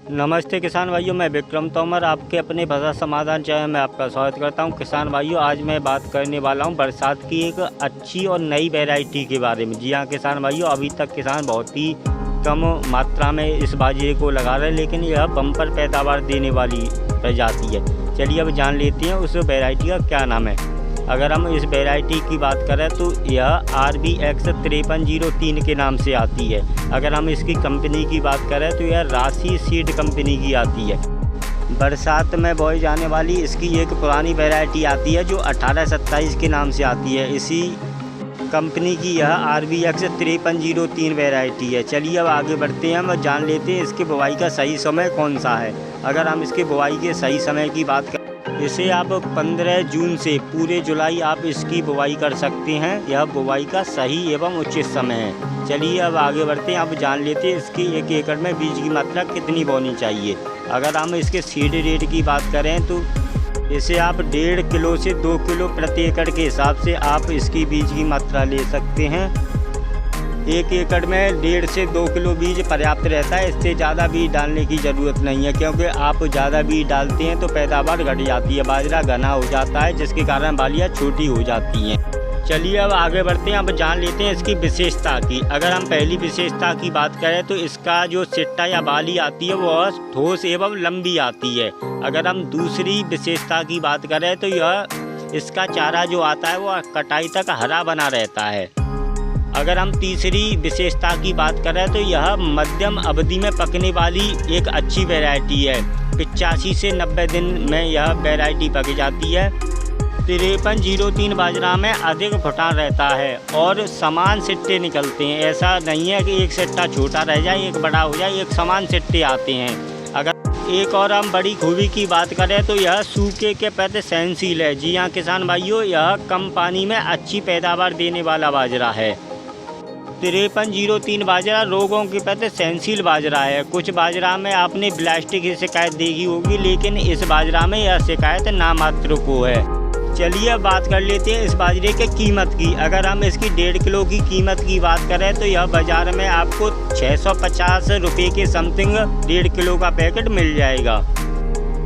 नमस्ते किसान भाइयों, मैं विक्रम तोमर आपके अपने फसल समाधान चैनल में आपका स्वागत करता हूं। किसान भाइयों, आज मैं बात करने वाला हूं बरसात की एक अच्छी और नई वैरायटी के बारे में। जी हां किसान भाइयों, अभी तक किसान बहुत ही कम मात्रा में इस बाजरे को लगा रहे हैं, लेकिन यह बम्पर पैदावार देने वाली प्रजाति है। चलिए अब जान लेते हैं उस वैरायटी का क्या नाम है। अगर हम इस वैरायटी की बात करें तो यह RBX 5303 के नाम से आती है। अगर हम इसकी कंपनी की बात करें तो यह राशि सीड कंपनी की आती है। बरसात में बोई जाने वाली इसकी एक पुरानी वैरायटी आती है जो 1827 के नाम से आती है। इसी कंपनी की यह RBX 5303 वैरायटी है। चलिए अब आगे बढ़ते हैं, हम जान लेते हैं इसके बुआई का सही समय कौन सा है। अगर हम इसके बुआई के सही समय की बात करें, इसे आप 15 जून से पूरे जुलाई आप इसकी बुवाई कर सकते हैं। यह बुवाई का सही एवं उचित समय है। चलिए अब आगे बढ़ते हैं, अब जान लेते हैं इसकी 1 एकड़ में बीज की मात्रा कितनी बोनी चाहिए। अगर हम इसके सीड रेट की बात करें तो इसे आप 1.5 किलो से 2 किलो प्रति एकड़ के हिसाब से आप इसकी बीज की मात्रा ले सकते हैं। 1 एकड़ में 1.5 से 2 किलो बीज पर्याप्त रहता है। इससे ज़्यादा बीज डालने की ज़रूरत नहीं है, क्योंकि आप ज़्यादा बीज डालते हैं तो पैदावार घट जाती है, बाजरा घना हो जाता है, जिसके कारण बालियाँ छोटी हो जाती हैं। चलिए अब आगे बढ़ते हैं, अब जान लेते हैं इसकी विशेषता की। अगर हम पहली विशेषता की बात करें तो इसका जो सिट्टा या बाली आती है वह ठोस एवं लंबी आती है। अगर हम दूसरी विशेषता की बात करें तो यह इसका चारा जो आता है वह कटाई तक हरा बना रहता है। अगर हम तीसरी विशेषता की बात करें तो यह मध्यम अवधि में पकने वाली एक अच्छी वैरायटी है। 85 से 90 दिन में यह वैरायटी पक जाती है। 5303 बाजरा में अधिक फुटान रहता है और समान सिट्टे निकलते हैं। ऐसा नहीं है कि एक सिट्टा छोटा रह जाए एक बड़ा हो जाए, एक समान सिट्टे आते हैं। अगर एक और हम बड़ी खूबी की बात करें तो यह सूखे के प्रति सहनशील है। जी हाँ किसान भाइयों, यह कम पानी में अच्छी पैदावार देने वाला बाजरा है। 5303 बाजरा रोगों के प्रति सहनशील बाजरा है। कुछ बाजरा में आपने ब्लास्टिक की शिकायत देखी होगी, लेकिन इस बाजरा में यह शिकायत नामात्र को है। चलिए अब बात कर लेते हैं इस बाजरे के कीमत की। अगर हम इसकी 1.5 किलो की कीमत की बात करें तो यह बाज़ार में आपको 650 रुपये के समथिंग 1.5 किलो का पैकेट मिल जाएगा।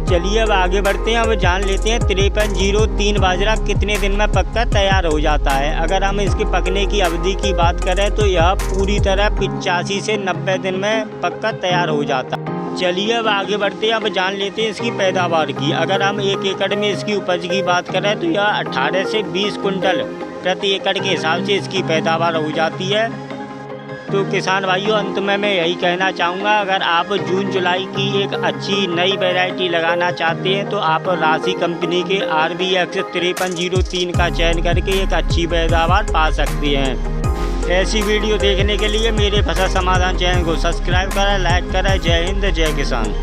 चलिए अब आगे बढ़ते हैं, अब जान लेते हैं 5303 बाजरा कितने दिन में पककर तैयार हो जाता है। अगर हम इसके पकने की अवधि की बात करें तो यह पूरी तरह 85 से 90 दिन में पककर तैयार हो जाता है। चलिए अब आगे बढ़ते हैं, अब जान लेते हैं इसकी पैदावार की। अगर हम 1 एकड़ में इसकी उपज की बात करें तो यह 18 से 20 कुंटल प्रति एकड़ के हिसाब से इसकी पैदावार हो जाती है। तो किसान भाइयों, अंत में मैं यही कहना चाहूँगा, अगर आप जून जुलाई की एक अच्छी नई वैरायटी लगाना चाहते हैं तो आप राशि कंपनी के RBX 5303 का चयन करके एक अच्छी पैदावार पा सकते हैं। ऐसी वीडियो देखने के लिए मेरे फसल समाधान चैनल को सब्सक्राइब करें, लाइक करें। जय हिंद, जय किसान।